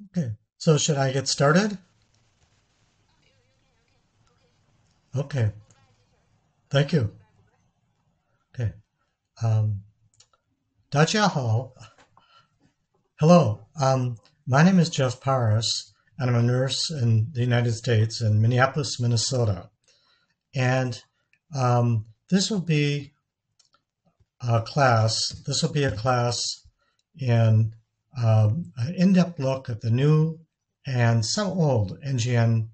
Okay, so should I get started? Okay, thank you. Okay, um, 大家好. Hello, my name is Jeff Paris, and I'm a nurse in the United States in Minneapolis, Minnesota. And this will be this will be a class in an in-depth look at the new and some old NGN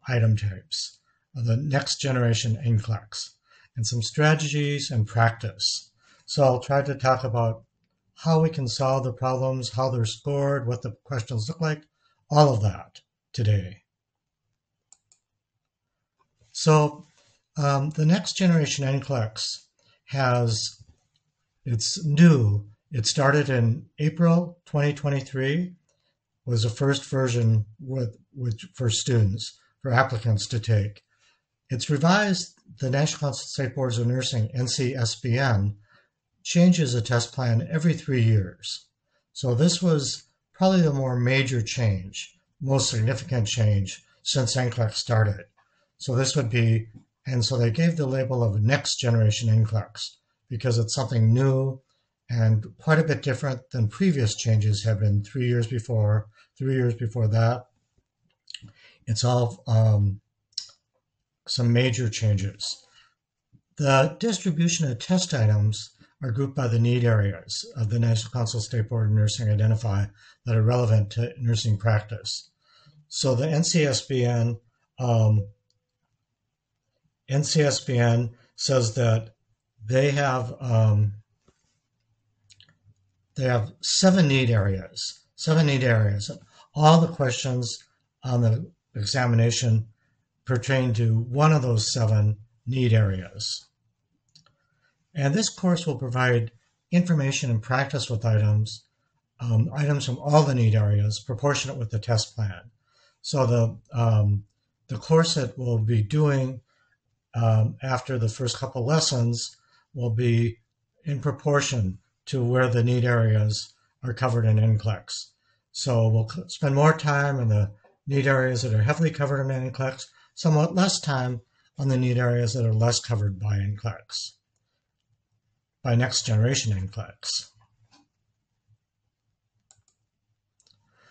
item types of the next generation Nclex and some strategies and practice. So I'll try to talk about how we can solve the problems, how they're scored, what the questions look like, all of that today. So the next generation Nclex it's new. It started in April 2023, was the first version for students, for applicants to take. It's revised. The National Council of State Boards of Nursing, NCSBN, changes the test plan every 3 years. So this was probably the more major change, most significant change since Nclex started. So this would be, and so they gave the label of next generation Nclex because it's something new and quite a bit different than previous changes have been 3 years before, 3 years before that. It's all some major changes. The distribution of test items are grouped by the need areas of the National Council of State Board of Nursing identify that are relevant to nursing practice. So the NCSBN says that they have 7 need areas. All the questions on the examination pertain to one of those 7 need areas. And this course will provide information and practice with items from all the need areas, proportionate with the test plan. So the course that we'll be doing after the first couple lessons will be in proportion to where the need areas are covered in Nclex. So we'll spend more time in the need areas that are heavily covered in Nclex, somewhat less time on the need areas that are less covered by Nclex, by next generation Nclex.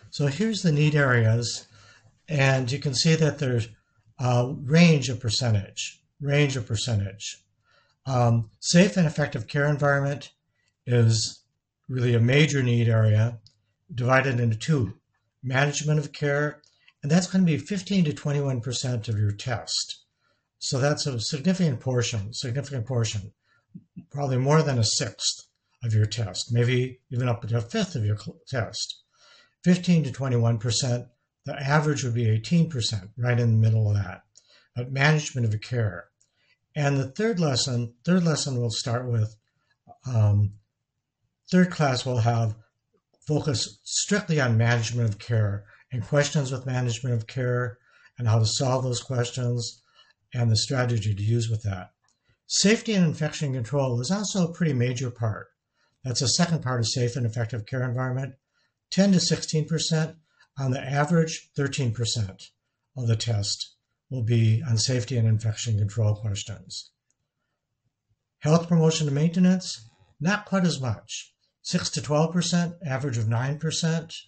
So here's the need areas, and you can see that there's a range of percentage. Safe and effective care environment is really a major need area, divided into 2. Management of care, and that's going to be 15 to 21% of your test. So that's a significant portion, probably more than a sixth of your test, maybe even up to a fifth of your test. 15 to 21%, the average would be 18%, right in the middle of that. But management of care. And the third lesson will start with, third class will have focus strictly on management of care and questions with management of care and how to solve those questions and the strategy to use with that. Safety and infection control is also a pretty major part. That's the second part of safe and effective care environment. 10 to 16%, on the average 13% of the test will be on safety and infection control questions. Health promotion and maintenance, not quite as much. 6 to 12%, average of 9%.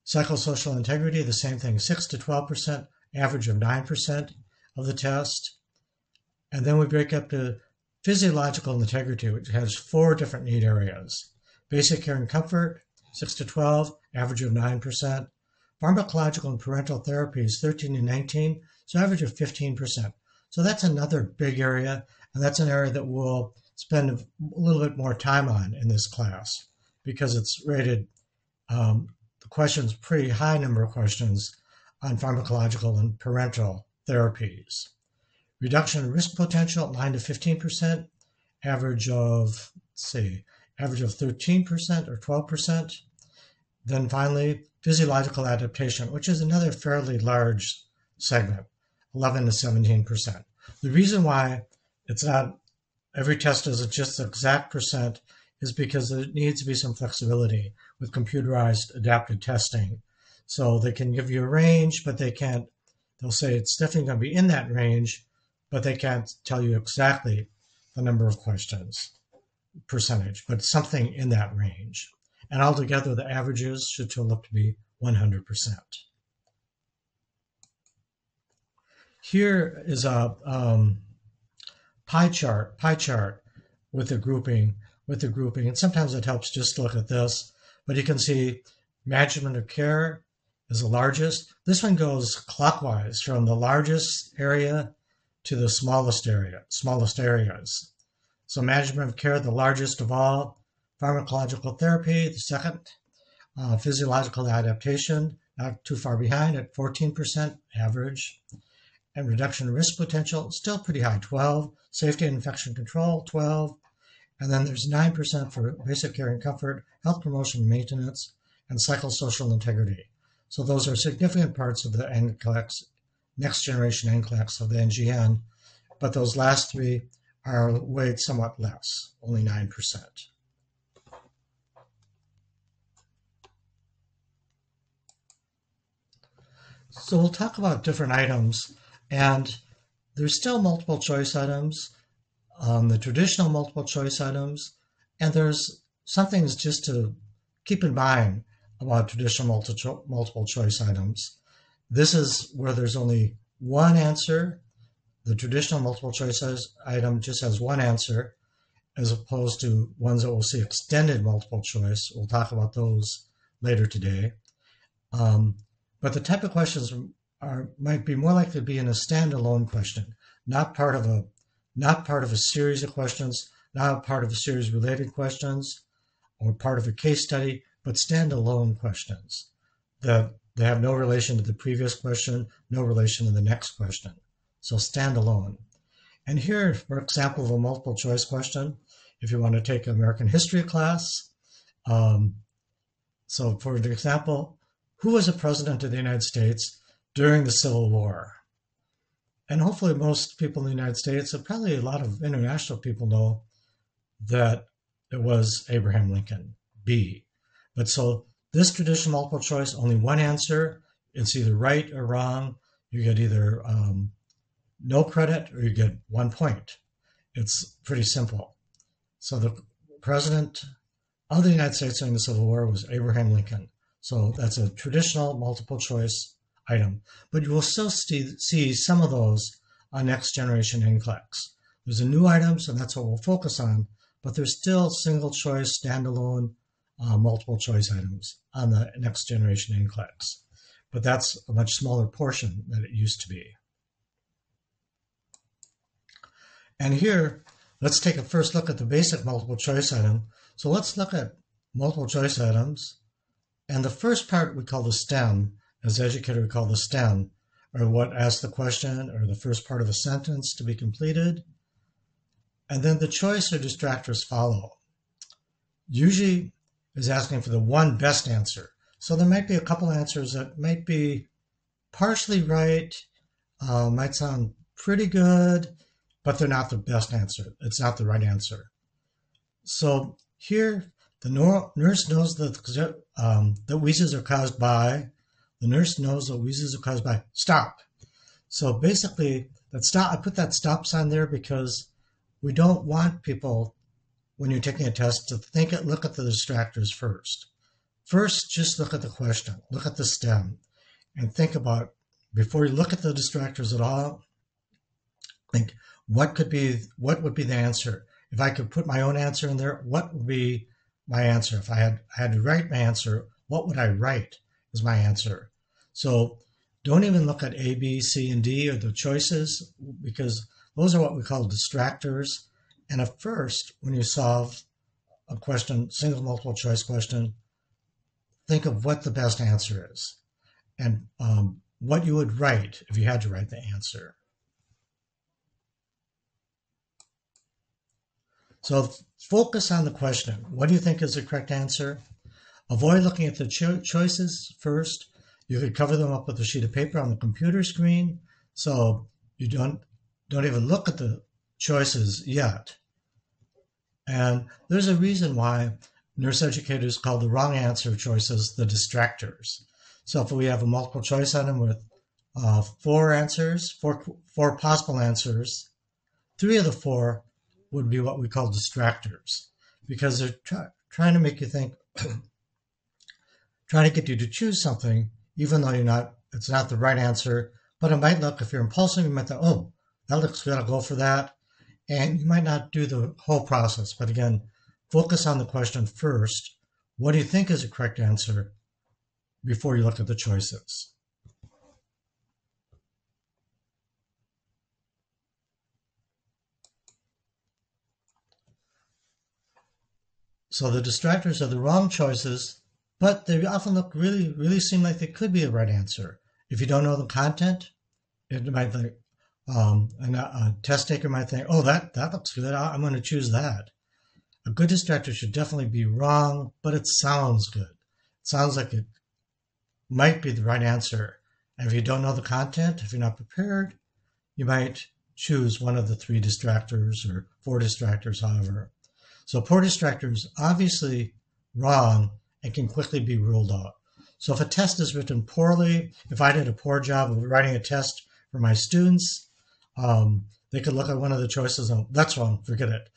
Psychosocial integrity, the same thing, 6 to 12%, average of 9% of the test. And then we break up to physiological integrity, which has 4 different need areas. Basic care and comfort, 6 to 12, average of 9%. Pharmacological and parental therapies, 13 to 19, so average of 15%. So that's another big area, and that's an area that we'll spend a little bit more time on in this class because it's rated, the questions, pretty high number of questions on pharmacological and parental therapies. Reduction in risk potential, 9 to 15%, average of 13% or 12%. Then finally, physiological adaptation, which is another fairly large segment, 11 to 17%. The reason why it's not every test isn't just the exact % is because there needs to be some flexibility with computerized adaptive testing So they can give you a range, but they can't, they'll say it's definitely going to be in that range, but they can't tell you exactly the number of questions, percentage, but something in that range. And altogether, the averages should turn up to be 100%. Here is a pie chart with the grouping, and sometimes it helps just to look at this, but you can see management of care is the largest. This one goes clockwise from the largest area to the smallest areas. So management of care, the largest of all, pharmacological therapy, the second, physiological adaptation, not too far behind at 14% average, and reduction in risk potential, still pretty high, 12, safety and infection control, 12, and then there's 9% for basic care and comfort, health promotion and maintenance, and psychosocial integrity. So those are significant parts of the Nclex, next generation Nclex of the NGN, but those last three are weighed somewhat less, only 9%. So we'll talk about different items, and there's still multiple choice items, the traditional multiple choice items, and there's some things just to keep in mind about traditional multiple choice items. This is where there's only one answer. The traditional multiple choice item just has one answer, as opposed to ones that we'll see extended multiple choice. We'll talk about those later today. But the type of questions might be more likely to be in a standalone question, not part of a series of questions, not part of a series of related questions, or part of a case study, but standalone questions that they have no relation to the previous question, no relation to the next question. So standalone. And here, for example, of a multiple choice question, if you want to take an American history class. So for example, who was the president of the United States during the Civil War? And hopefully most people in the United States, and probably a lot of international people, know that it was Abraham Lincoln, B. But so this traditional multiple choice, only one answer. It's either right or wrong. You get either no credit or you get 1 point. It's pretty simple. So the president of the United States during the Civil War was Abraham Lincoln. So that's a traditional multiple choice item. But you will still see some of those on next generation Nclex. There's a new items, and that's what we'll focus on, but there's still single choice, standalone, multiple choice items on the next generation Nclex. But that's a much smaller portion than it used to be. And here, let's take a first look at the basic multiple choice item. So let's look at multiple choice items. And the first part we call the stem, as educator we call the stem, or what asks the question, or the first part of a sentence to be completed. And then the choice or distractors follow. Usually is asking for the one best answer. So there might be a couple answers that might be partially right, might sound pretty good, but they're not the best answer. It's not the right answer. So here, the nurse knows that wheezes are caused by, the nurse knows that wheezes are caused by, stop. So basically, that stop, I put that stop sign there because we don't want people, when you're taking a test, to look at the distractors first. First, just look at the question, look at the stem, and think about, before you look at the distractors at all, think, what would be the answer? If I could put my own answer in there, what would be my answer? If I had to write my answer, what would I write as my answer? So don't even look at A, B, C, and D, or the choices, because those are what we call distractors. And at first, when you solve a question, single multiple choice question, think of what the best answer is and what you would write if you had to write the answer. So focus on the question. What do you think is the correct answer? Avoid looking at the choices first. You could cover them up with a sheet of paper on the computer screen, so you don't even look at the choices yet. And there's a reason why nurse educators call the wrong answer choices the distractors. So if we have a multiple choice item with four possible answers, 3 of the 4 would be what we call distractors, because they're trying to make you think, trying to get you to choose something, even though it's not the right answer. But it might look, if you're impulsive, you might think, oh, that looks good, I'll go for that. And you might not do the whole process. But again, focus on the question first. What do you think is the correct answer before you look at the choices? So the distractors are the wrong choices, but they often look really seem like they could be the right answer. If you don't know the content, it might think, a test taker might think, oh, that looks good, I'm going to choose that. A good distractor should definitely be wrong, but it sounds good. It sounds like it might be the right answer. And if you don't know the content, if you're not prepared, you might choose one of the 3 distractors or 4 distractors, however. So poor distractors obviously wrong and can quickly be ruled out. So if a test is written poorly, if I did a poor job of writing a test for my students, they could look at one of the choices and that's wrong, forget it,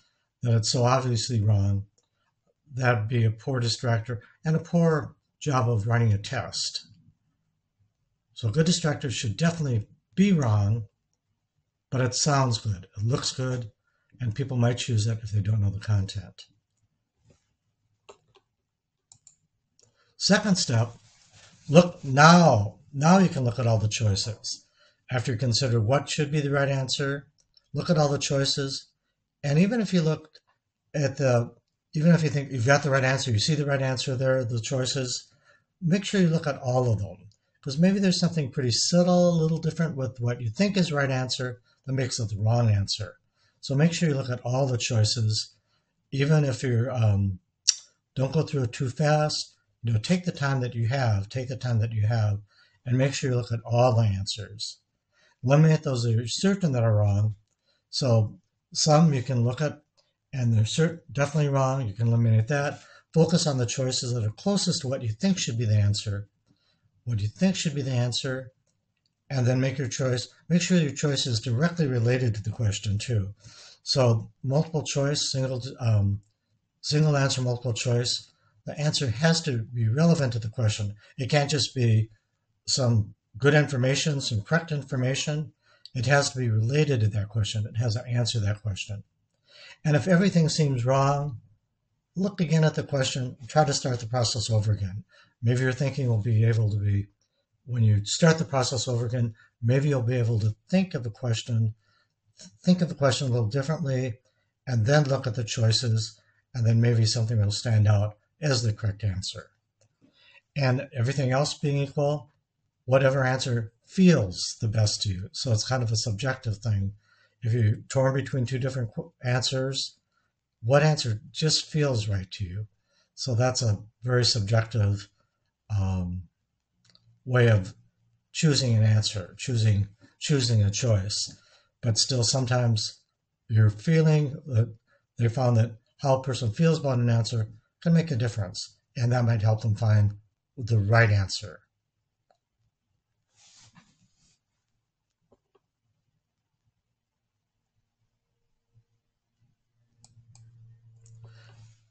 that it's so obviously wrong. That'd be a poor distractor and a poor job of writing a test. So good distractors should definitely be wrong, but it sounds good, it looks good, and people might choose it if they don't know the content. Second step, look now. Now you can look at all the choices. After you consider what should be the right answer, look at all the choices. And even if you looked at even if you think you've got the right answer, you see the right answer there, the choices, make sure you look at all of them. Because maybe there's something pretty subtle, a little different with what you think is the right answer that makes it the wrong answer. So make sure you look at all the choices, even if you're, don't go through it too fast. Take the time that you have, and make sure you look at all the answers. Eliminate those that you're certain that are wrong. So some you can look at, and they're definitely wrong. You can eliminate that. Focus on the choices that are closest to what you think should be the answer. And then make your choice. Make sure your choice is directly related to the question too. So multiple choice, single answer, multiple choice. The answer has to be relevant to the question. It can't just be some good information, some correct information. It has to be related to that question. It has to answer that question. And if everything seems wrong, look again at the question. Try to start the process over again. Maybe your thinking will be able to be, when you start the process over again, maybe you'll be able to think of the question a little differently, and then look at the choices, and then maybe something will stand out as the correct answer. And everything else being equal, whatever answer feels the best to you. So it's kind of a subjective thing. If you're torn between 2 different answers, what answer just feels right to you? So that's a very subjective way of choosing an answer, choosing a choice. But still, sometimes your feeling, they found that how a person feels about an answer can make a difference, and that might help them find the right answer.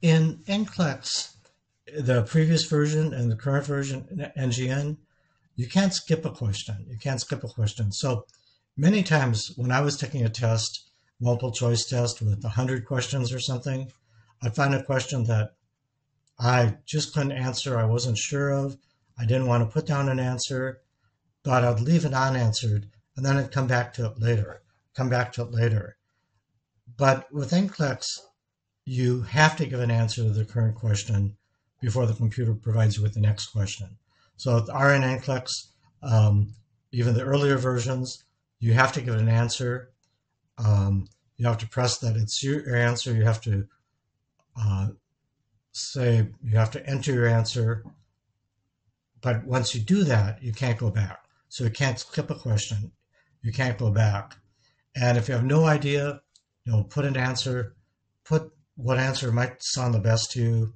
In Nclex, the previous version and the current version, NGN, you can't skip a question. So many times when I was taking a test, multiple choice test with 100 questions or something, I'd find a question that I just couldn't answer, I wasn't sure of, I didn't want to put down an answer, but I'd leave it unanswered, and then I'd come back to it later. But with Nclex, you have to give an answer to the current question before the computer provides you with the next question. So with RN Nclex, even the earlier versions, you have to give an answer. You have to press that it's your answer. You have to you have to enter your answer. But once you do that, you can't go back. So you can't skip a question. You can't go back. And if you have no idea, put an answer, put what answer might sound the best to you,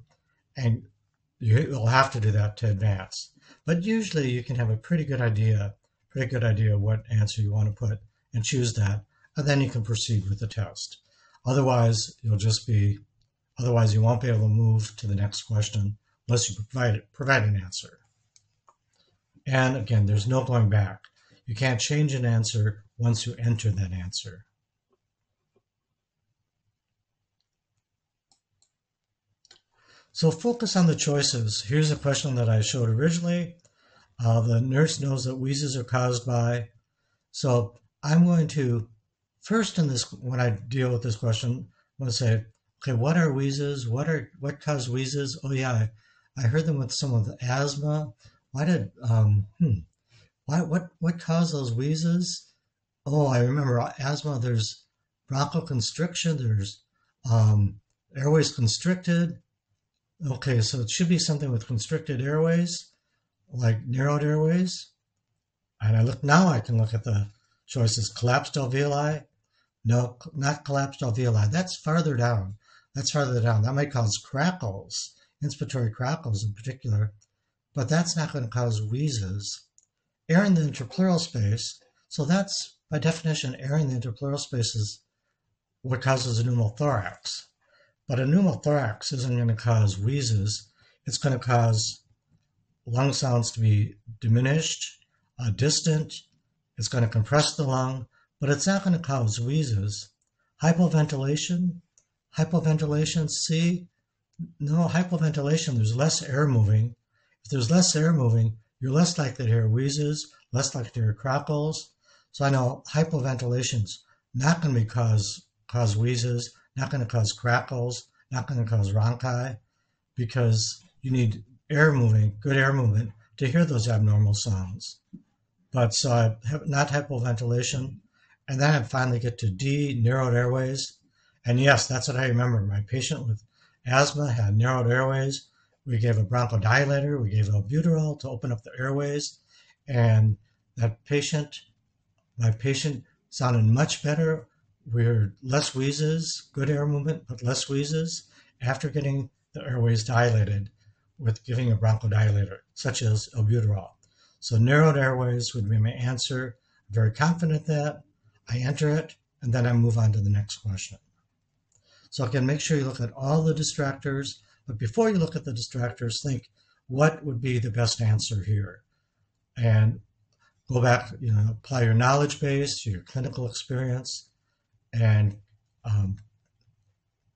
and you'll have to do that to advance. But usually you can have a pretty good idea what answer you want to put and choose that, and then you can proceed with the test. Otherwise, you won't be able to move to the next question unless you provide an answer. And again, there's no going back. You can't change an answer once you enter that answer. So focus on the choices. Here's a question that I showed originally. The nurse knows that wheezes are caused by. So I'm going to, first when I deal with this question, I'm going to say, okay, what are wheezes? What cause wheezes? Oh yeah, I heard them with some of the asthma. What caused those wheezes? Oh, I remember asthma. There's bronchoconstriction. There's airways constricted. Okay, so it should be something with constricted airways, like narrowed airways. And I can look at the choices. Collapsed alveoli. No, not collapsed alveoli. That's farther down. That might cause crackles, inspiratory crackles in particular, but that's not going to cause wheezes. Air in the interpleural space. So that's, by definition, air in the interpleural space is what causes a pneumothorax. But a pneumothorax isn't going to cause wheezes. It's going to cause lung sounds to be diminished, distant. It's going to compress the lung, but it's not going to cause wheezes. Hypoventilation, see? No, hypoventilation, there's less air moving. If there's less air moving, you're less likely to hear wheezes, less likely to hear crackles. So I know hypoventilation's not going to cause wheezes, not going to cause crackles, not going to cause rhonchi, because you need good air movement to hear those abnormal sounds. But so I have not hypoventilation, and then I finally get to D, narrowed airways. And yes, that's what I remember. My patient with asthma had narrowed airways. We gave a bronchodilator, we gave albuterol to open up the airways, and my patient sounded much better. We heard less wheezes, good air movement, but less wheezes after getting the airways dilated with giving a bronchodilator, such as albuterol. So narrowed airways would be my answer. I'm very confident that I enter it, and then I move on to the next question. So again, make sure you look at all the distractors, but before you look at the distractors, think, what would be the best answer here? And go back, apply your knowledge base, your clinical experience, and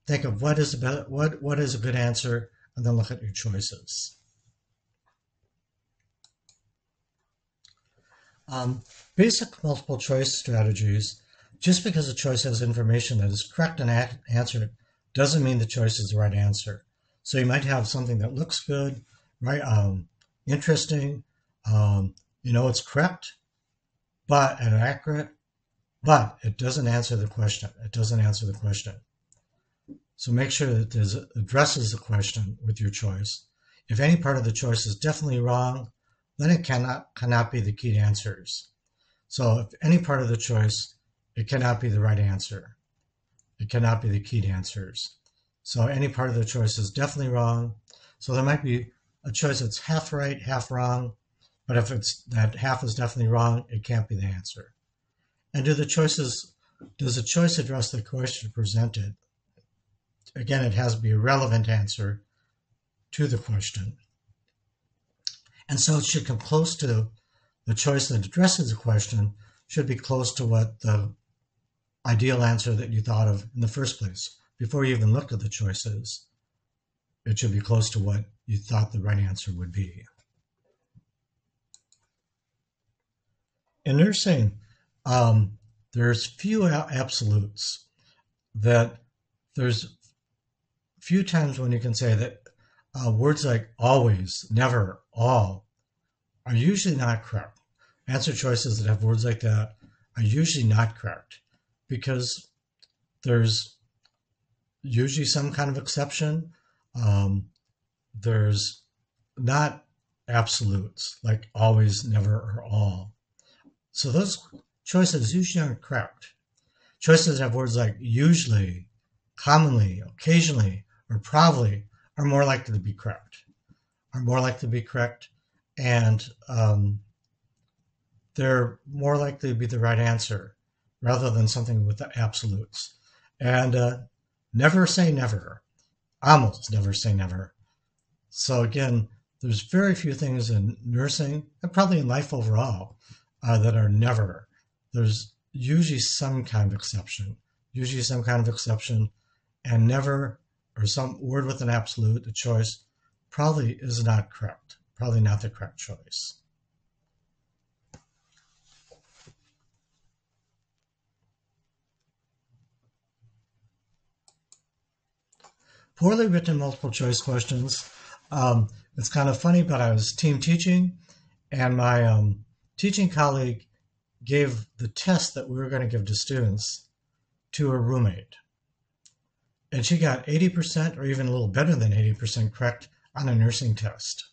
think of what is a good answer, and then look at your choices. Basic multiple choice strategies. Just because a choice has information that is correct and answered doesn't mean the choice is the right answer. So you might have something that looks good, right? Interesting, it's correct, and accurate, but it doesn't answer the question. So make sure that it addresses the question with your choice. If any part of the choice is definitely wrong, then it cannot be the key answers. So if any part of the choice, it cannot be the right answer. It cannot be the key answers. So any part of the choice is definitely wrong. So there might be a choice that's half right, half wrong, but if it's that half is definitely wrong, it can't be the answer. And does the choice address the question presented? Again, it has to be a relevant answer to the question. And so it should come close to the choice that addresses the question, should be close to what the ideal answer that you thought of in the first place. Before you even looked at the choices, it should be close to what you thought the right answer would be. In nursing, there's few absolutes. That there's few times when you can say that words like always, never, all are usually not correct. Answer choices that have words like that are usually not correct because there's usually some kind of exception. There's not absolutes like always, never, or all. So those choices usually aren't correct. Choices that have words like usually, commonly, occasionally, or probably are more likely to be correct. and they're more likely to be the right answer rather than something with the absolutes. And never say never. Almost never say never. So again, there's very few things in nursing, and probably in life overall, that are never. There's usually some kind of exception. And never, or some word with an absolute, a choice, probably is not correct. Probably not the correct choice. Poorly written multiple choice questions. It's kind of funny, but I was team teaching, and my teaching colleague gave the test that we were going to give to students to her roommate. And she got 80% or even a little better than 80% correct on a nursing test.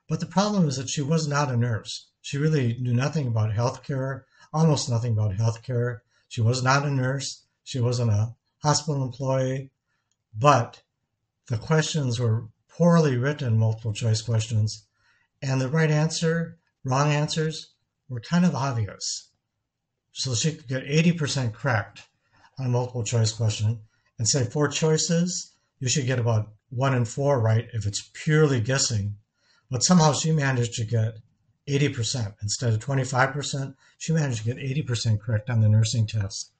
But the problem is that she was not a nurse. She really knew nothing about healthcare, almost nothing about healthcare. She was not a nurse. She wasn't a hospital employee. But the questions were poorly written multiple choice questions, and the right answer, wrong answers were kind of obvious. So she could get 80% correct on a multiple choice question, and say 4 choices, you should get about 1 in 4 right if it's purely guessing. But somehow she managed to get 80%. Instead of 25%, she managed to get 80% correct on the nursing test.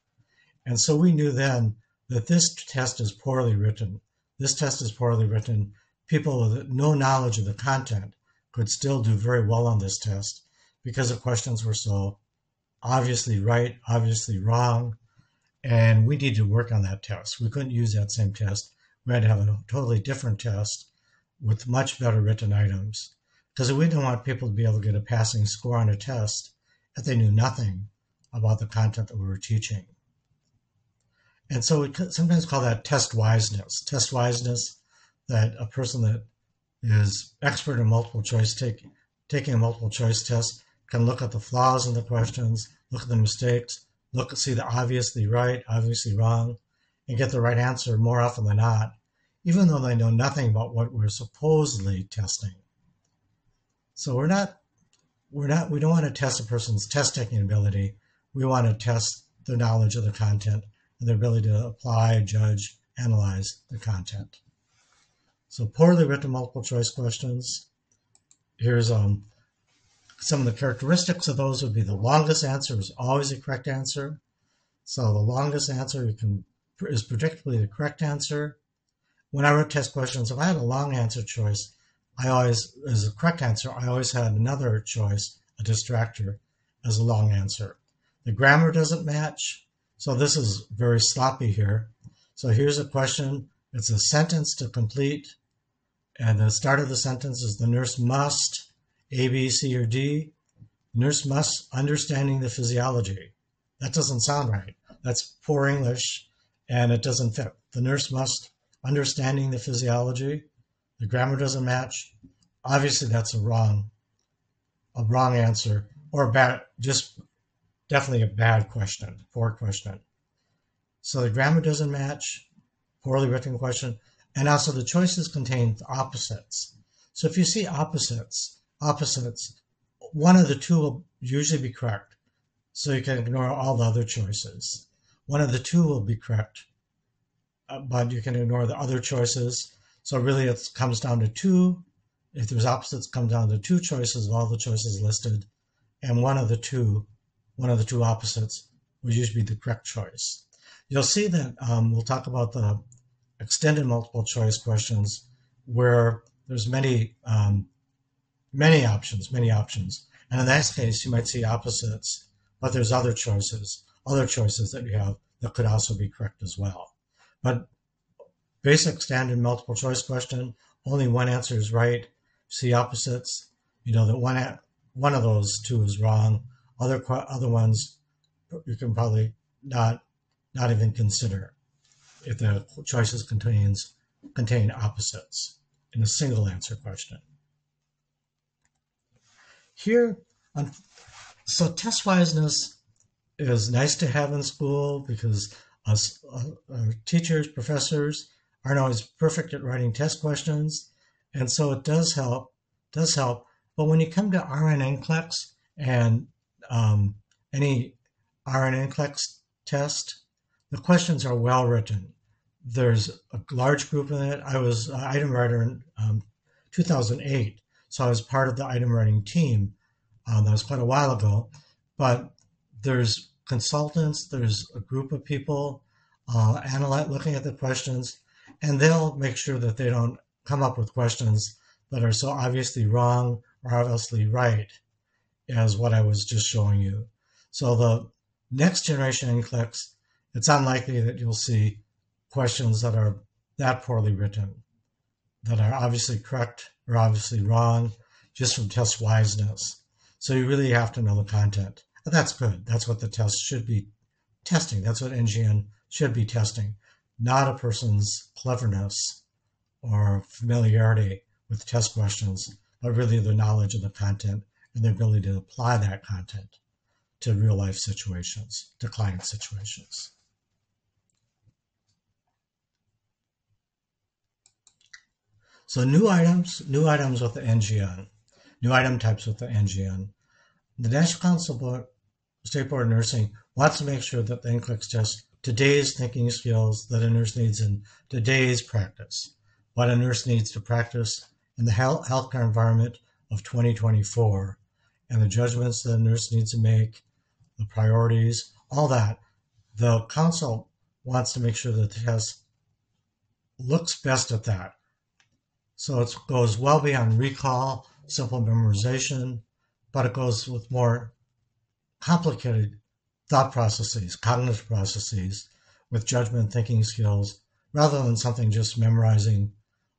And so we knew then that this test is poorly written. This test is poorly written. People with no knowledge of the content could still do very well on this test because the questions were so obviously right, obviously wrong, and we needed to work on that test. We couldn't use that same test. We had to have a totally different test with much better written items, because we didn't want people to be able to get a passing score on a test if they knew nothing about the content that we were teaching. And so we sometimes call that test wiseness. Test wiseness, that a person that is expert in multiple choice, taking a multiple choice test, can look at the flaws in the questions, look at the mistakes, see the obviously right, obviously wrong, and get the right answer more often than not, even though they know nothing about what we're supposedly testing. So we don't want to test a person's test-taking ability. We want to test their knowledge of the content and their ability to apply, judge, analyze the content. So poorly written multiple choice questions. Here's some of the characteristics of those would be the longest answer is always the correct answer. So the longest answer is predictably the correct answer. When I wrote test questions, if I had a long answer choice, as a correct answer, I always had another choice, a distractor, as a long answer. The grammar doesn't match, so this is very sloppy here. So here's a question. It's a sentence to complete, and the start of the sentence is the nurse must, A, B, C, or D. Nurse must understanding the physiology. That doesn't sound right. That's poor English, and it doesn't fit. The nurse must understanding the physiology. The grammar doesn't match. Obviously, that's a wrong answer, or definitely a bad question, poor question. So the grammar doesn't match, poorly written question, and also the choices contain opposites. So if you see opposites, one of the two will usually be correct, so you can ignore all the other choices. One of the two will be correct, but you can ignore the other choices. So really it comes down to 2. If there's opposites, it comes down to 2 choices of all the choices listed, and one of the two opposites will usually be the correct choice. You'll see that we'll talk about the extended multiple choice questions where there's many options. And in that case, you might see opposites, but there's other choices that you have that could also be correct as well. But basic standard multiple choice question, only one answer is right. See opposites, you know that one of those 2 is wrong. Other ones you can probably not even consider if the choices contain opposites in a single answer question. Here, so test wiseness is nice to have in school because teachers, professors aren't always perfect at writing test questions, and so it does help. But But when you come to RN Nclex and any RN Nclex test, the questions are well written. There's a large group in it. I was an item writer in 2008, so I was part of the item writing team. That was quite a while ago. But there's consultants, there's a group of people looking at the questions, and they'll make sure that they don't come up with questions that are so obviously wrong or obviously right as what I was just showing you. So the next generation Nclex, it's unlikely that you'll see questions that are that poorly written, that are obviously correct or obviously wrong, just from test wiseness. So you really have to know the content. But that's good. That's what the test should be testing. That's what NGN should be testing, not a person's cleverness or familiarity with test questions, but really the knowledge of the content and the ability to apply that content to real life situations, to client situations. So new items with the NGN, new item types with the NGN. The National Council Board, State Board of Nursing wants to make sure that the Nclex tests today's thinking skills that a nurse needs in today's practice, what a nurse needs to practice in the healthcare environment of 2024, and the judgments that a nurse needs to make, the priorities, all that. The council wants to make sure that the test looks best at that. So it goes well beyond recall, simple memorization, but it goes with more complicated thought processes, cognitive processes, with judgment thinking skills, rather than something just memorizing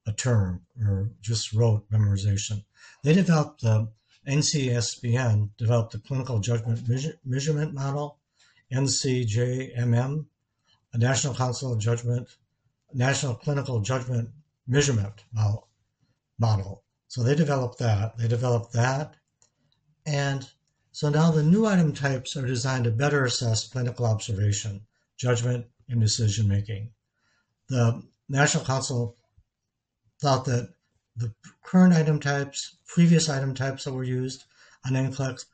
a term or just rote memorization. They developed the NCSBN developed the Clinical Judgment Measurement Model, NCJMM, a National Clinical Judgment Measurement Model. So they developed that. And so now the new item types are designed to better assess clinical observation, judgment, and decision making. The National Council thought that the current item types, previous item types that were used on Nclex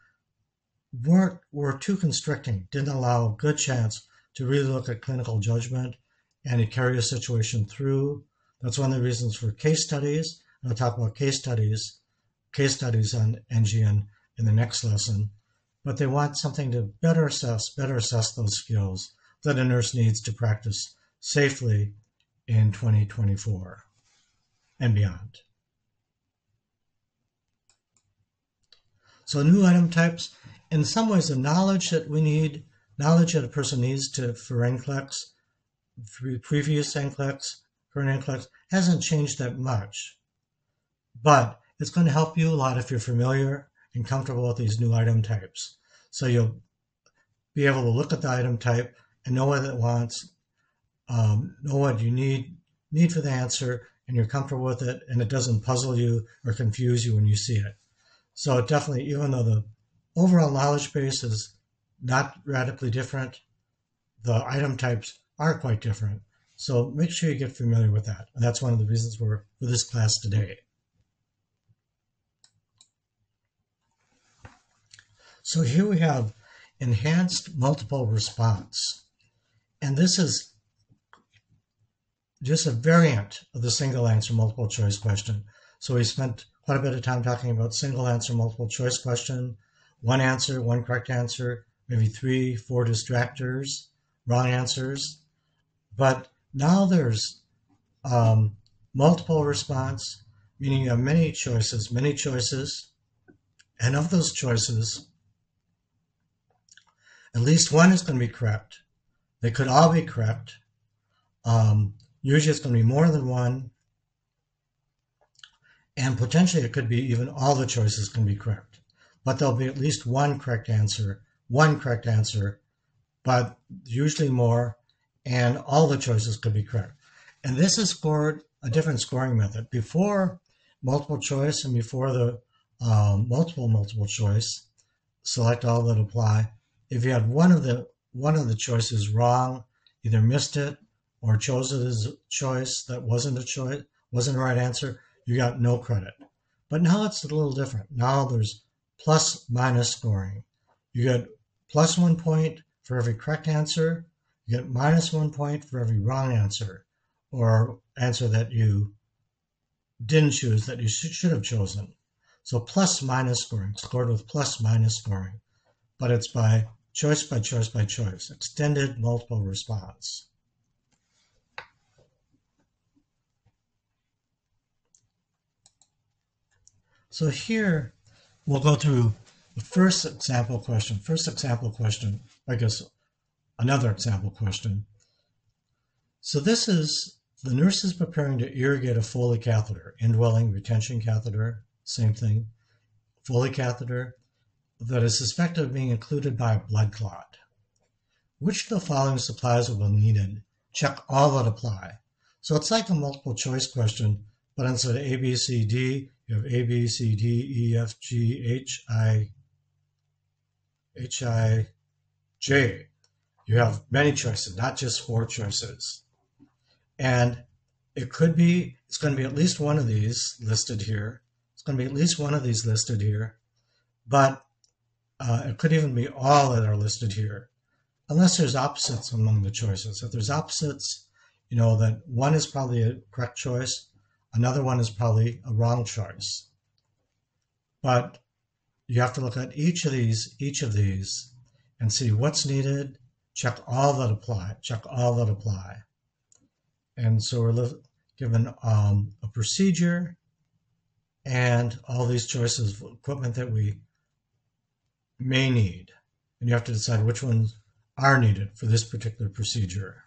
were too constricting, didn't allow a good chance to really look at clinical judgment and to carry a situation through. That's one of the reasons for case studies. And I'll talk about case studies on NGN in the next lesson. But they want something to better assess those skills that a nurse needs to practice safely in 2024 and beyond. So new item types, in some ways the knowledge that a person needs for Nclex, previous Nclex, current Nclex, hasn't changed that much. But it's going to help you a lot if you're familiar and comfortable with these new item types. So you'll be able to look at the item type and know what it wants, know what you need for the answer, and you're comfortable with it, and it doesn't puzzle you or confuse you when you see it. So it definitely, even though the overall knowledge base is not radically different, the item types are quite different. So make sure you get familiar with that. And that's one of the reasons for this class today. So here we have enhanced multiple response. And this is just a variant of the single answer multiple choice question. So we spent quite a bit of time talking about single answer multiple choice question, one answer, one correct answer, maybe 3, 4 distractors, wrong answers. But now there's multiple response, meaning you have many choices, and of those choices, at least one is going to be correct. They could all be correct. Usually it's going to be more than one. And potentially it could be even all the choices can be correct. But there'll be at least one correct answer, but usually more, and all the choices could be correct. And this is scored a different scoring method. Before multiple choice and before the multiple choice, select all that apply. If you had one of the choices wrong, either missed it or chose it as a choice that wasn't the right answer, you got no credit. But now it's a little different. Now there's plus minus scoring. You get plus 1 point for every correct answer. You get minus 1 point for every wrong answer, or answer that you didn't choose that you should have chosen. So plus minus scoring, scored with plus minus scoring. But it's by choice by choice by choice, extended multiple response. So here we'll go through the first example question. I guess another example question. So this is the nurse is preparing to irrigate a Foley catheter, indwelling retention catheter, same thing, Foley catheter, that is suspected of being included by a blood clot. Which of the following supplies will be needed? Check all that apply. So it's like a multiple choice question, but instead of A, B, C, D, you have A, B, C, D, E, F, G, H, I, J. You have many choices, not just 4 choices. And it's going to be at least one of these listed here. But it could even be all that are listed here, unless there's opposites among the choices. If there's opposites, you know that one is probably a correct choice, another one is probably a wrong choice. But you have to look at each of these, and see what's needed, check all that apply. And so we're given a procedure and all these choices of equipment that we may need. And you have to decide which ones are needed for this particular procedure.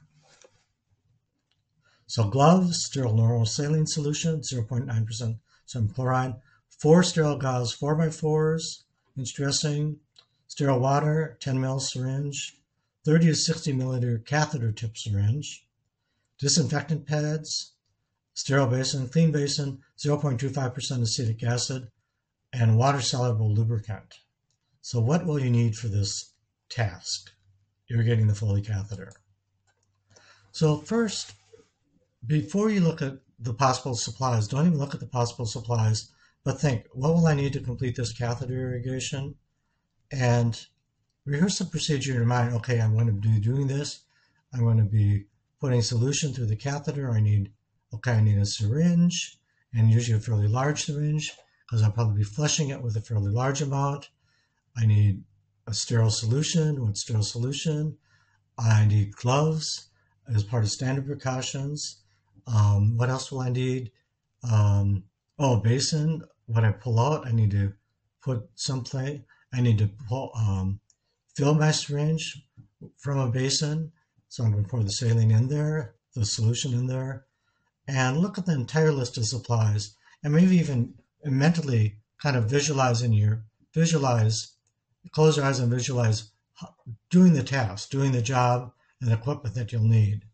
So gloves, sterile normal saline solution, 0.9% sodium chloride, 4 sterile gauze 4x4s, inch dressing, sterile water, 10 ml syringe, 30 to 60 milliliter catheter tip syringe, disinfectant pads, sterile basin, clean basin, 0.25% acetic acid, and water-soluble lubricant. So what will you need for this task, irrigating the Foley catheter? So first, before you look at the possible supplies, don't even look at the possible supplies, but think, what will I need to complete this catheter irrigation? And rehearse the procedure in your mind. Okay, I'm going to be doing this. I'm going to be putting solution through the catheter. I need a syringe, and usually a fairly large syringe, because I'll probably be flushing it with a fairly large amount. I need a sterile solution. What sterile solution? I need gloves as part of standard precautions. What else will I need? A basin. When I pull out, I need to put someplace. I need to fill my syringe from a basin. So I'm going to pour the saline in there, the solution in there, and look at the entire list of supplies, and maybe even mentally kind of visualize, close your eyes and visualize doing the task, doing the job, and the equipment that you'll need.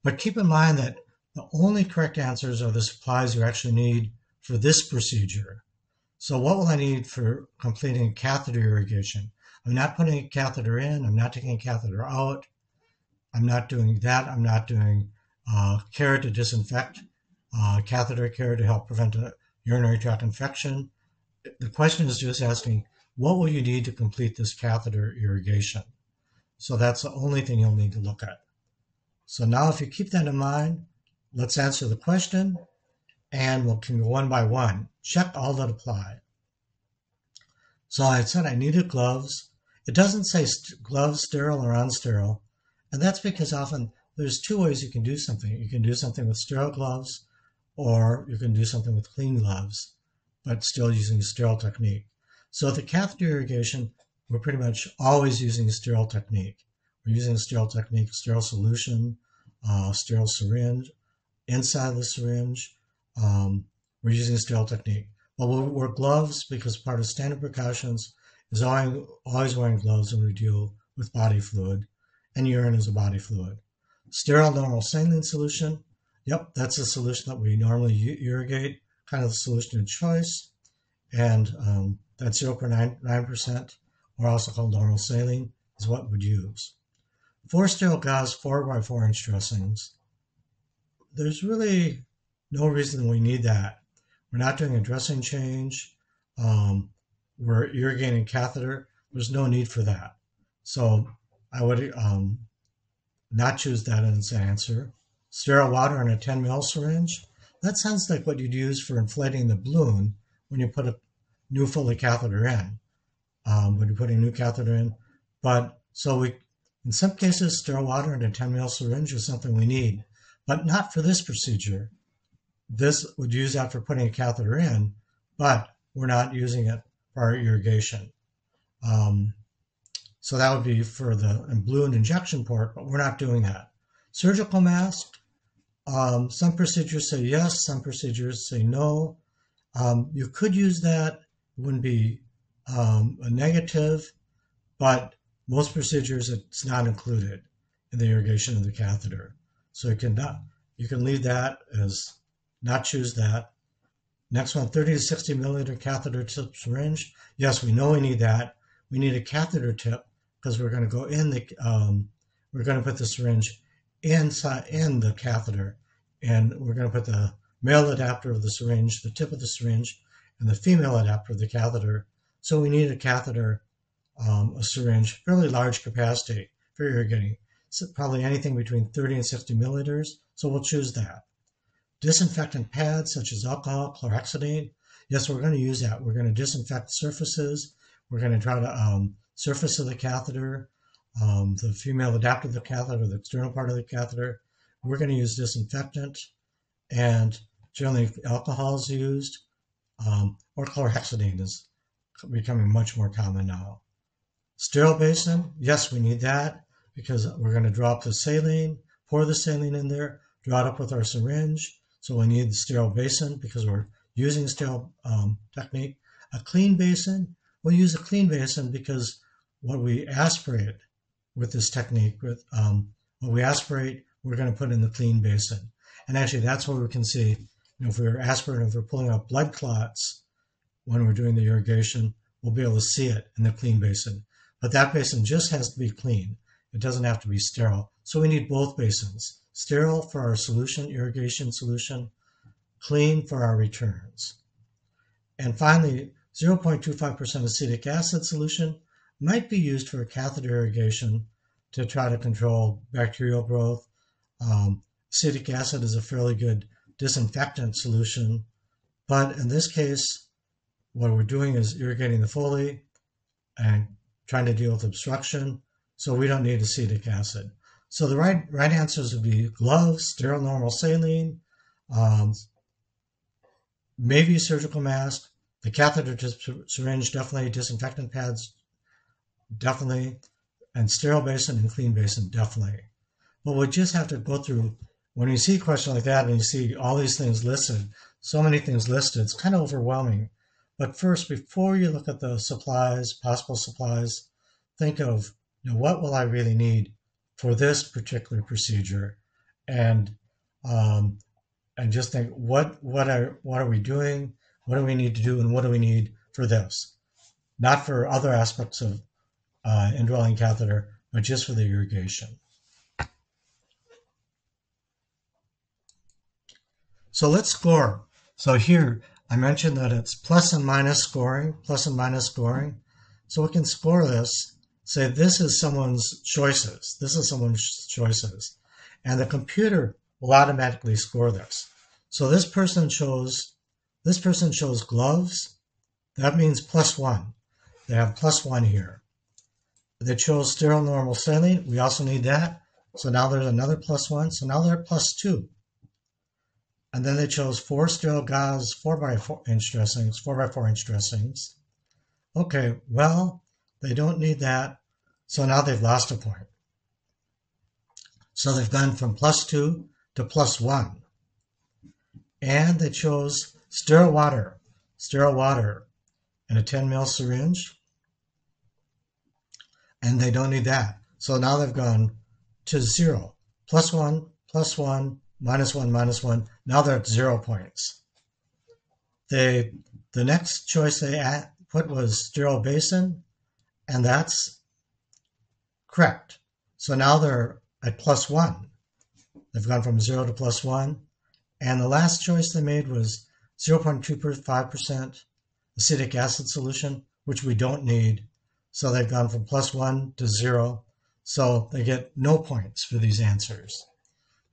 But keep in mind that the only correct answers are the supplies you actually need for this procedure. So what will I need for completing catheter irrigation? I'm not putting a catheter in, I'm not taking a catheter out, I'm not doing that, I'm not doing care to disinfect, catheter care to help prevent a urinary tract infection. The question is just asking, what will you need to complete this catheter irrigation? So that's the only thing you'll need to look at. So now if you keep that in mind, let's answer the question, and we'll go one by one. Check all that apply. So I said I needed gloves. It doesn't say gloves, sterile or unsterile, and that's because often there's 2 ways you can do something. You can do something with sterile gloves, or you can do something with clean gloves, but still using a sterile technique. So the catheter irrigation, we're pretty much always using a sterile technique. We're using a sterile technique, sterile solution, sterile syringe. Inside the syringe, we're using a sterile technique. But we'll wear gloves because part of standard precautions is always wearing gloves when we deal with body fluid, and urine is a body fluid. Sterile normal saline solution, yep, that's a solution that we normally irrigate, kind of the solution of choice, and that's 0.9%, or also called normal saline, is what we'd use. 4 sterile gauze 4x4 inch dressings. There's really no reason we need that. We're not doing a dressing change. We're irrigating catheter. There's no need for that. So I would not choose that as an answer. Sterile water in a 10 ml syringe. That sounds like what you'd use for inflating the balloon when you put a new Foley catheter in, when you're putting a new catheter in. But so in some cases, sterile water in a 10 ml syringe is something we need, but not for this procedure. This would use that for putting a catheter in, but we're not using it for our irrigation. So that would be for the balloon injection port, but we're not doing that. Surgical mask. Some procedures say yes, some procedures say no. You could use that. It wouldn't be a negative, but most procedures it's not included in the irrigation of the catheter. So you can leave that as not choose that. Next one, 30 to 60 milliliter catheter tip syringe. Yes, we know we need that. We need a catheter tip because we're going to go in we're going to put the syringe inside in the catheter, and we're going to put the male adapter of the syringe, the tip of the syringe, and the female adapter of the catheter. So we need a catheter, a syringe, fairly large capacity for irrigating, so probably anything between 30 and 60 milliliters. So we'll choose that. Disinfectant pads such as alcohol, chlorhexidine. Yes, we're going to use that. We're going to disinfect surfaces. We're going to try to surface of the catheter, the female adapter of the catheter, the external part of the catheter. We're going to use disinfectant, and generally alcohol is used, or chlorhexidine is becoming much more common now. Sterile basin, yes, we need that because we're going to draw up the saline, pour the saline in there, draw it up with our syringe. So we need the sterile basin because we're using a sterile technique. A clean basin, we'll use a clean basin because what we aspirate with this technique, what we aspirate, we're going to put in the clean basin. And actually that's where we can see, if we're aspirating, if we're pulling out blood clots when we're doing the irrigation, we'll be able to see it in the clean basin. But that basin just has to be clean. It doesn't have to be sterile. So we need both basins. Sterile for our solution, irrigation solution, clean for our returns. And finally, 0.25% acetic acid solution might be used for catheter irrigation to try to control bacterial growth. Acetic acid is a fairly good disinfectant solution, but in this case, what we're doing is irrigating the Foley and trying to deal with obstruction, so we don't need acetic acid. So the right answers would be gloves, sterile normal saline, maybe a surgical mask, the catheter syringe, definitely, disinfectant pads, definitely, and sterile basin and clean basin, definitely. But we just have to go through, when you see a question like that and you see all these things listed, so many things listed, it's kind of overwhelming. But first, before you look at the supplies, possible supplies, think of, what will I really need for this particular procedure, and just think, what are we doing? What do we need to do, and what do we need for this? Not for other aspects of indwelling catheter, but just for the irrigation. So let's score. So here, I mentioned that it's plus and minus scoring. So we can score this, say this is someone's choices. And the computer will automatically score this. So this person chose gloves. That means +1. They have +1 here. They chose sterile normal saline. We also need that. So now there's another +1. So now they're +2. And then they chose 4 sterile gauze 4x4 inch dressings. Okay, well, they don't need that. So now they've lost a point. So they've gone from +2 to +1. And they chose sterile water in a 10 ml syringe. And they don't need that. So now they've gone to 0. +1, +1, -1, -1. Now they're at 0 points. The next choice they put was sterile basin, and that's correct. So now they're at +1. They've gone from 0 to +1. And the last choice they made was 0.25% acetic acid solution, which we don't need. So they've gone from +1 to 0. So they get no points for these answers.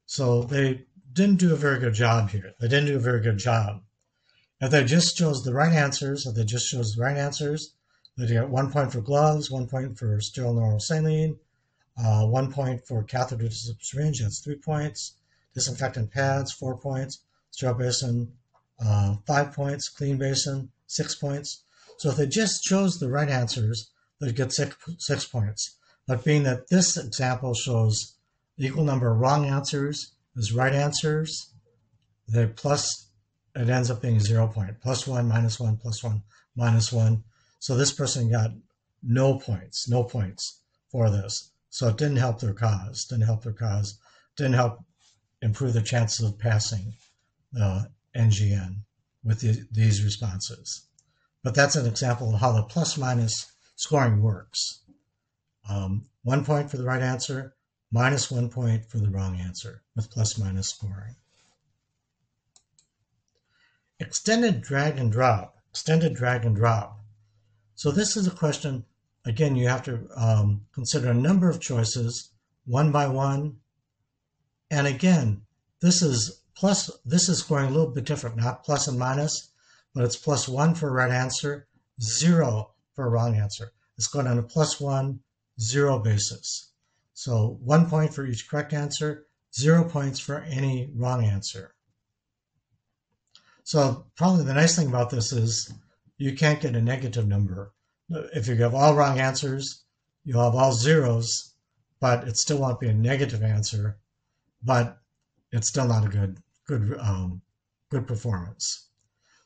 So they didn't do a very good job here. They didn't do a very good job. If they just chose the right answers, they'd get 1 point for gloves, 1 point for sterile normal saline, 1 point for catheter syringe, that's 3 points. Disinfectant pads, 4 points. Sterile basin, 5 points. Clean basin, 6 points. So if they just chose the right answers, they'd get 6 points. But being that this example shows the equal number of wrong answers as right answers, it ends up being 0 point. +1, -1, +1, -1. So this person got no points for this. So it didn't help their cause, didn't help improve the chances of passing the NGN with these responses. But that's an example of how the plus-minus scoring works. 1 point for the right answer, -1 point for the wrong answer with plus-minus scoring. Extended drag and drop. So this is a question, again, you have to consider a number of choices, one by one. And again, this is scoring a little bit different, not plus and minus, but it's +1 for a right answer, 0 for a wrong answer. It's going on a +1, 0 basis. So 1 point for each correct answer, 0 points for any wrong answer. So probably the nice thing about this is you can't get a negative number. If you have all wrong answers, you'll have all zeros, but it still won't be a negative answer, but it's still not a good performance.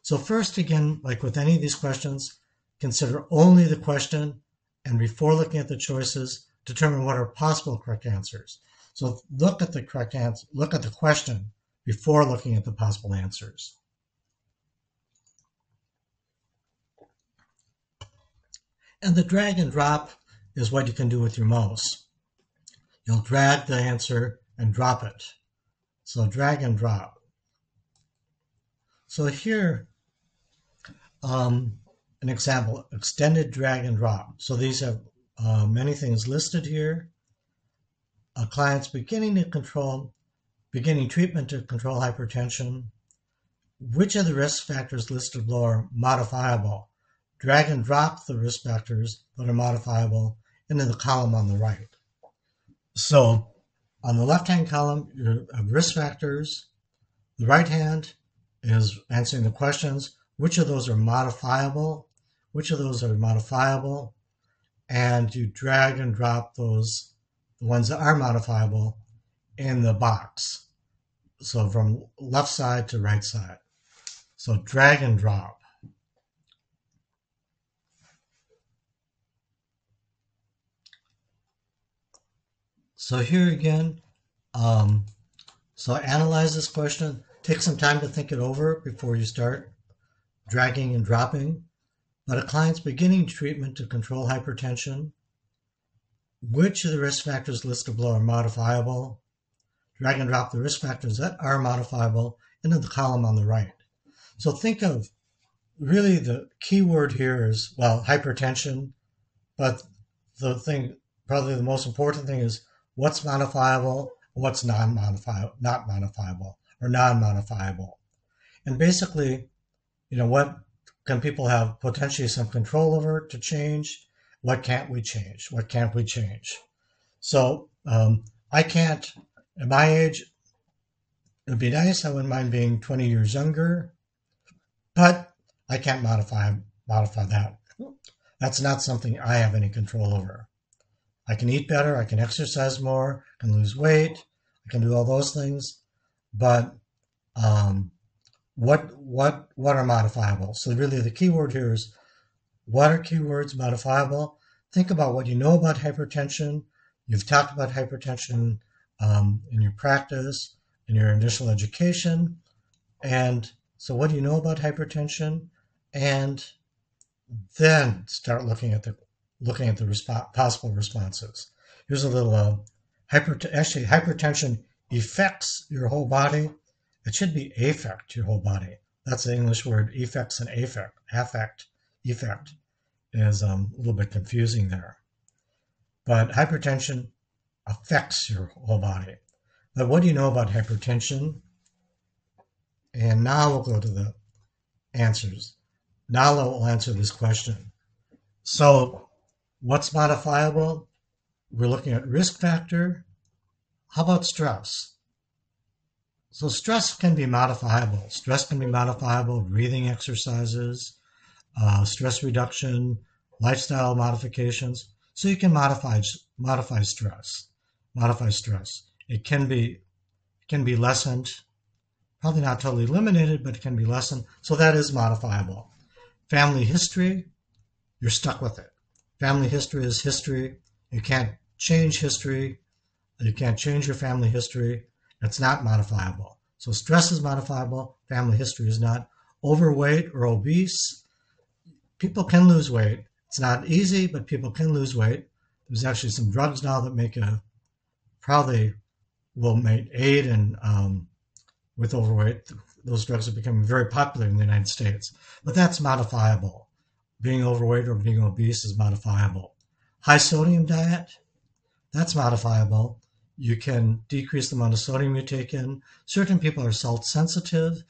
So first, again, like with any of these questions, consider only the question, and before looking at the choices, determine what are possible correct answers. So look at the correct answer, look at the question before looking at the possible answers. And the drag and drop is what you can do with your mouse. You'll drag the answer and drop it. So drag and drop. So here, an example, extended drag and drop. So these have many things listed here. A client's beginning treatment to control hypertension. Which of the risk factors listed below are modifiable? Drag and drop the risk factors that are modifiable into the column on the right. So on the left-hand column, you have risk factors. The right hand is answering the questions. Which of those are modifiable? Which of those are modifiable? And you drag and drop those, the ones that are modifiable, in the box. So from left side to right side. So drag and drop. So here again, so analyze this question. Take some time to think it over before you start dragging and dropping. But a client's beginning treatment to control hypertension. Which of the risk factors listed below are modifiable? Drag and drop the risk factors that are modifiable into the column on the right. So think of, really the key word here is, well, hypertension, but the thing, probably the most important thing is what's modifiable, what's not modifiable, or non-modifiable. And basically, what can people have potentially some control over to change? What can't we change? What can't we change? So I can't, at my age, it would be nice, I wouldn't mind being 20 years younger, but I can't modify that. That's not something I have any control over. I can eat better, I can exercise more, I can lose weight, I can do all those things, but what are modifiable? So really the key word here is, what are keywords modifiable? Think about what you know about hypertension. You've talked about hypertension in your practice, in your initial education. And so what do you know about hypertension? And then start looking at the possible responses. Here's a little hypertension affects your whole body. It should be affect your whole body. That's the English word effects and affect. Effect is a little bit confusing there. But hypertension affects your whole body. But what do you know about hypertension? And now we'll go to the answers. Now we'll answer this question. So what's modifiable? We're looking at risk factor. How about stress? So stress can be modifiable. Stress can be modifiable, breathing exercises, stress reduction, lifestyle modifications. So you can modify stress. Modify stress. It can be lessened. Probably not totally eliminated, but it can be lessened. So that is modifiable. Family history, you're stuck with it. Family history is history. You can't change history. You can't change your family history. It's not modifiable. So stress is modifiable. Family history is not. Overweight or obese, people can lose weight. It's not easy, but people can lose weight. There's actually some drugs now that probably will aid in with overweight. Those drugs are becoming very popular in the United States. But that's modifiable. Being overweight or being obese is modifiable. High sodium diet, that's modifiable. You can decrease the amount of sodium you take in. Certain people are salt sensitive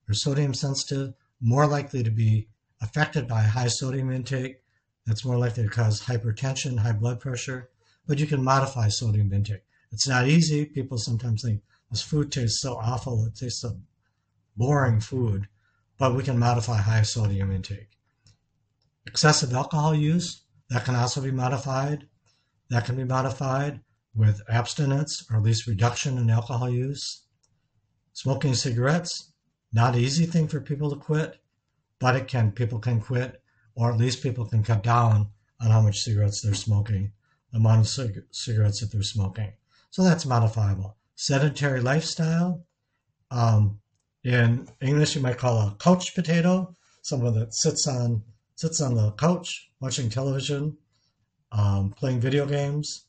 or sodium sensitive, more likely to be affected by high sodium intake. That's more likely to cause hypertension, high blood pressure. But you can modify sodium intake. It's not easy. People sometimes think this food tastes so awful, it tastes so boring food, but we can modify high sodium intake. Excessive alcohol use, that can also be modified. That can be modified with abstinence or at least reduction in alcohol use. Smoking cigarettes, not an easy thing for people to quit, but people can quit, or at least people can cut down on how much cigarettes they're smoking, the amount of cigarettes that they're smoking. So that's modifiable. Sedentary lifestyle, in English you might call a couch potato, someone that sits on the couch watching television, playing video games,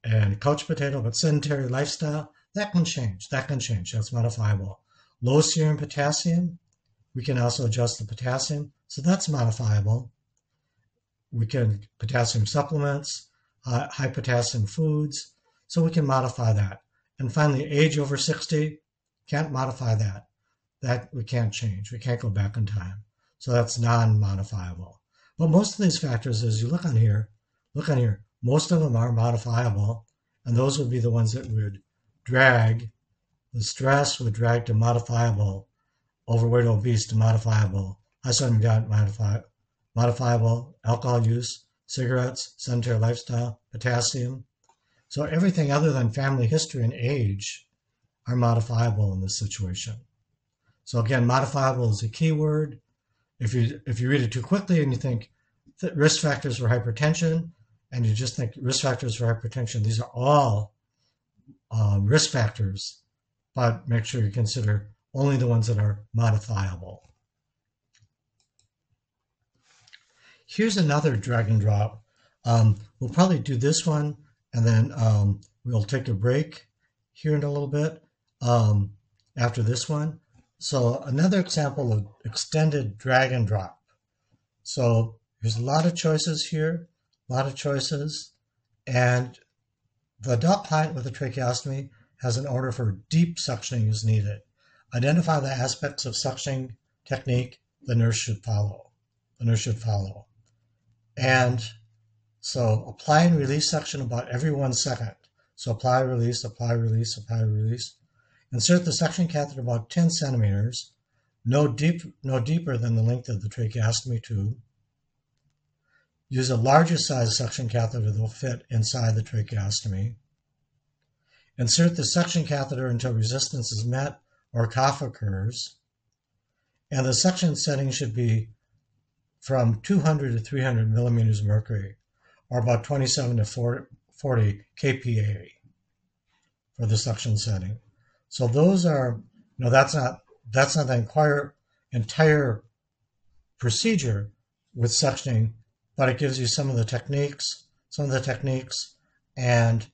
and couch potato. But sedentary lifestyle, that can change. That's modifiable. Low serum potassium, we can also adjust the potassium, so that's modifiable. We can potassium supplements, high potassium foods, so we can modify that. And finally, age over 60, can't modify that. That we can't change. We can't go back in time. So that's non-modifiable. But most of these factors, as you look on here, most of them are modifiable, and those would be the ones that would drag. The stress would drag to modifiable, overweight, obese to modifiable, high sodium diet modifiable, alcohol use, cigarettes, sedentary lifestyle, potassium. So everything other than family history and age are modifiable in this situation. So again, modifiable is a key word. If you read it too quickly and you think risk factors for hypertension, and you just think risk factors for hypertension, these are all risk factors, but make sure you consider only the ones that are modifiable. Here's another drag and drop. We'll probably do this one, and then we'll take a break here in a little bit after this one. So another example of extended drag and drop. So there's a lot of choices here, and the adult client with a tracheostomy has an order for deep suctioning is needed. Identify the aspects of suctioning technique the nurse should follow. And so apply and release suction about every 1 second. So apply, release, apply, release, apply, release. Insert the suction catheter about 10 centimeters, no deeper than the length of the tracheostomy tube. Use a larger size suction catheter that will fit inside the tracheostomy. Insert the suction catheter until resistance is met or cough occurs. And the suction setting should be from 200 to 300 millimeters of mercury, or about 27 to 40 kPa for the suction setting. So those are, that's not the entire procedure with suctioning, but it gives you some of the techniques, and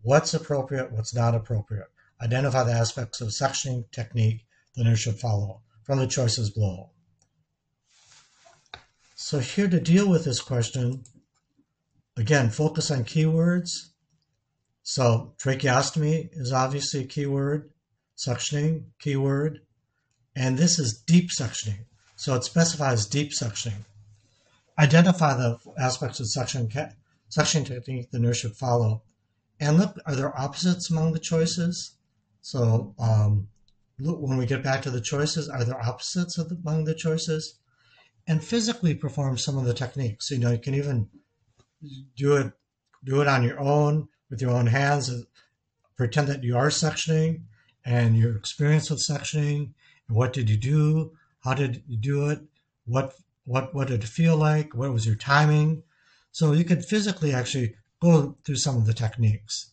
what's appropriate, what's not appropriate. Identify the aspects of suctioning technique the nurse should follow. from the choices below. So here to deal with this question, again, focus on keywords. So tracheostomy is obviously a keyword, suctioning, keyword, and this is deep suctioning. So it specifies deep suctioning. Identify the aspects of suction technique the nurse should follow. And look, are there opposites among the choices? So look, when we get back to the choices, are there opposites among the choices? And physically perform some of the techniques. You know, you can even do it on your own, with your own hands, pretend that you are suctioning and your experience with suctioning, and what did you do, how did you do it, what did it feel like, what was your timing. So you could physically actually go through some of the techniques,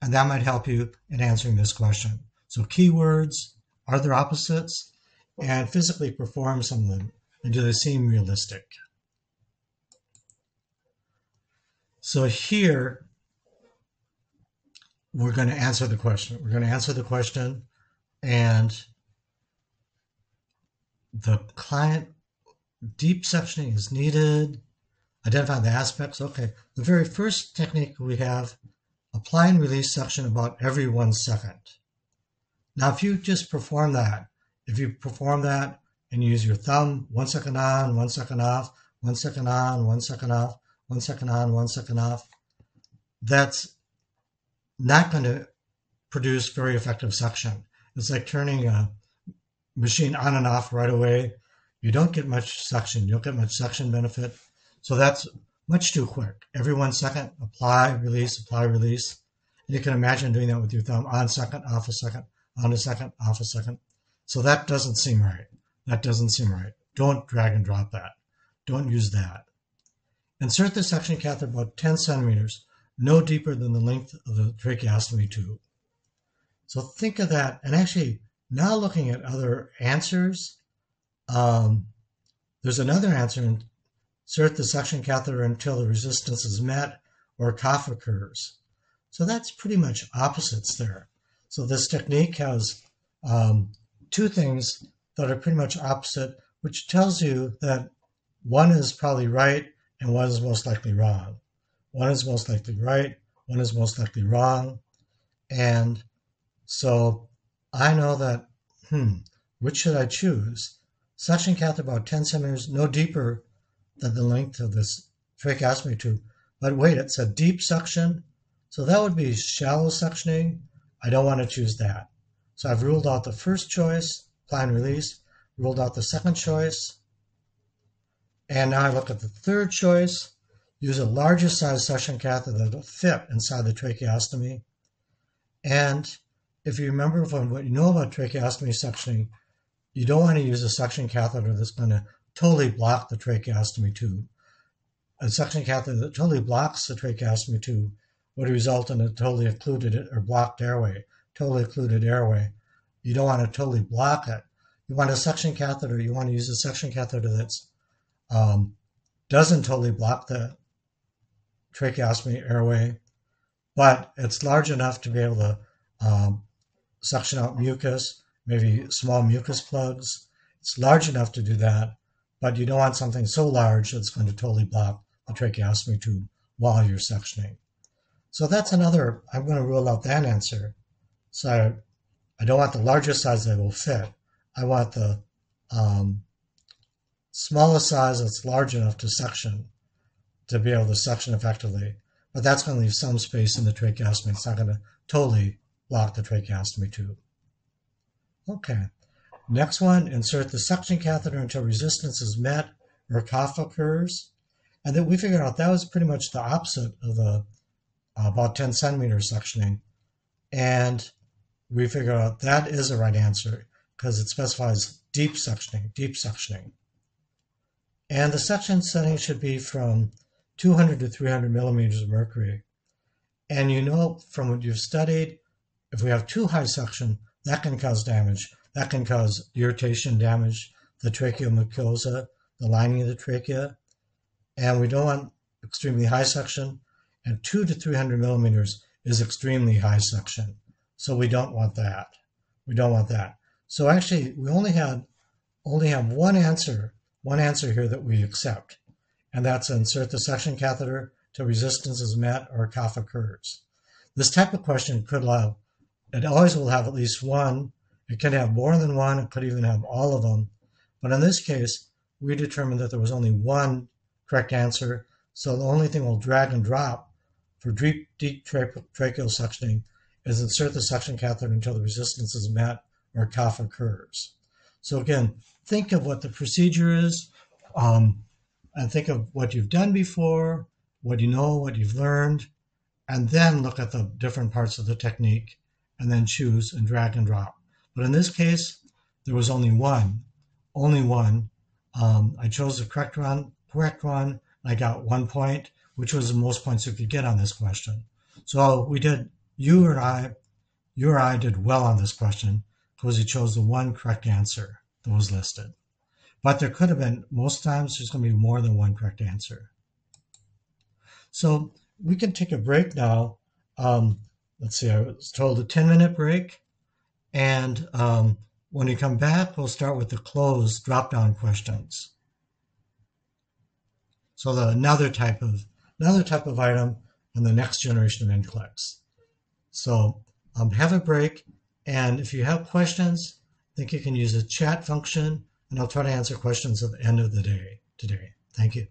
and that might help you in answering this question. So keywords, are there opposites, and physically perform some of them, and do they seem realistic? So here, we're going to answer the question. We're going to answer the question, and the client, deep suctioning is needed. Identify the aspects. Okay, the very first technique we have, apply and release suction about every 1 second. Now, if you just perform that, and use your thumb, 1 second on, 1 second off, 1 second on, 1 second off, 1 second on, 1 second off, that's not going to produce very effective suction. It's like turning a machine on and off right away. You don't get much suction. You don't get much suction benefit. So that's much too quick. Every 1 second, apply, release, and you can imagine doing that with your thumb, on second, off a second, on a second, off a second. So that doesn't seem right. That doesn't seem right. Don't drag and drop that. Don't use that. Insert the suction catheter about 10 centimeters, no deeper than the length of the tracheostomy tube. So think of that. And actually, now looking at other answers, there's another answer. Insert the suction catheter until the resistance is met or a cough occurs. So that's pretty much opposites there. So this technique has two things that are pretty much opposite, which tells you that one is probably right and one is most likely wrong. One is most likely right, one is most likely wrong. And so I know that, which should I choose? Suction catheter about 10 centimeters, no deeper than the length of this tracheostomy tube. But wait, it said deep suction. So that would be shallow suctioning. I don't want to choose that. So I've ruled out the first choice, apply and release, ruled out the second choice. And now I look at the third choice, use a larger size suction catheter that will fit inside the tracheostomy. And if you remember from what you know about tracheostomy suctioning, you don't want to use a suction catheter that's going to totally block the tracheostomy tube. A suction catheter that totally blocks the tracheostomy tube would result in a totally occluded or blocked airway, totally occluded airway. You don't want to totally block it. You want a suction catheter, you want to use a suction catheter that's doesn't totally block the tracheostomy airway, but it's large enough to be able to suction out mucus, maybe small mucus plugs. It's large enough to do that, but you don't want something so large that's going to totally block the tracheostomy tube while you're suctioning. So that's another, I'm going to rule out that answer. So I don't want the largest size that will fit. I want the smallest size that's large enough to suction, to be able to suction effectively. But that's going to leave some space in the tracheostomy. It's not going to totally block the tracheostomy tube. Okay. Next one, insert the suction catheter until resistance is met or a cough occurs. And then we figured out that was pretty much the opposite of the about 10 centimeters suctioning. And we figured out that is the right answer because it specifies deep suctioning, deep suctioning. And the suction setting should be from 200 to 300 millimeters of mercury. And you know from what you've studied, if we have too high suction, that can cause damage. That can cause irritation damage, the tracheomucosa, the lining of the trachea. And we don't want extremely high suction. And 200 to 300 millimeters is extremely high suction. So we don't want that. We don't want that. So actually, we only had only have one answer here that we accept, and that's insert the suction catheter till resistance is met or a cough occurs. This type of question it always will have at least one. It can have more than one. It could even have all of them. But in this case, we determined that there was only one correct answer. So the only thing we'll drag and drop for deep tracheal suctioning is insert the suction catheter until the resistance is met or a cough occurs. So again, think of what the procedure is, and think of what you've done before, what you know, what you've learned, and then look at the different parts of the technique and then choose and drag and drop. But in this case, there was only one. I chose the correct one. I got 1 point, which was the most points you could get on this question. So you or I did well on this question because you chose the one correct answer that was listed. But there could have been, most times there's going to be more than one correct answer. So we can take a break now. Let's see, I was told a 10-minute break. And when we come back, we'll start with the closed drop-down questions. So another type of item in the next generation of Nclex. So have a break, and if you have questions, I think you can use the chat function, and I'll try to answer questions at the end of the day today. Thank you.